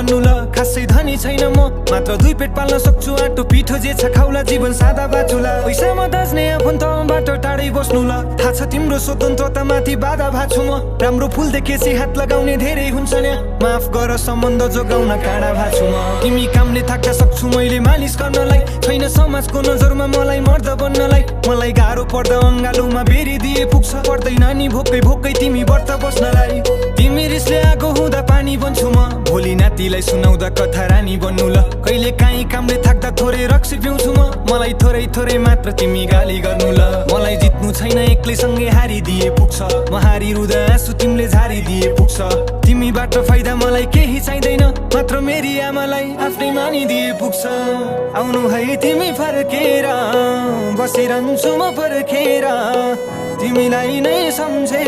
बन्नु ल। खासै धनी छैन म, मात्र 2 पेट पाल्न सक्छु। आटो पिठो जे छ खाउला, जीवन सादा बाचुला। पैसामा दाज्ने आफन्तबाट टाढै बस्नु ल। थाहा छ तिम्रो स्वतन्त्रता माथि बाधा भाछु म। राम्रो फुल देखेपछि हात लगाउने धेरै हुन्छ नि। माफ गर सम्बन्ध जोगाउन काँडा भाछु म। तिमी कामले थाक्दा सक्छु मैले मालिस गर्नलाई। छैन समाजको नजरमा मलाई मर्द बन्नलाई। मलाई गाह्रो पर्दा अङ्गालोमा बेरी दिए पुग्छ। पर्दैन नि भोकै भोकै तिमी व्रत बस्नलाई। तिमी रिसले आगो हुँदा पानी बन्छु म। भोलि नातिलाई सुनाउँदा कथा रानी बन्नु ल। कहिले काहीँ कामले थाक्दा थोरै रक्सी पिउँछु म। मलाई थोरै थोरै मात्र तिमी गाली गर्नु ल। मलाई जित्नु छैन एक्लैसँगै हारिदिए पुग्छ। म हारिरुँदा आँसु तिमीले झारिदिए पुग्छ। तिमीबाट फाइदा मलाई केही चाहिँदैन, मात्र मेरी आमालाई आफ्नै मानिदिए पुग्छ। आउनु है तिमी फर्केर, बसिरहन्छु म पर्खेर, तिमीलाई नै सम्झे।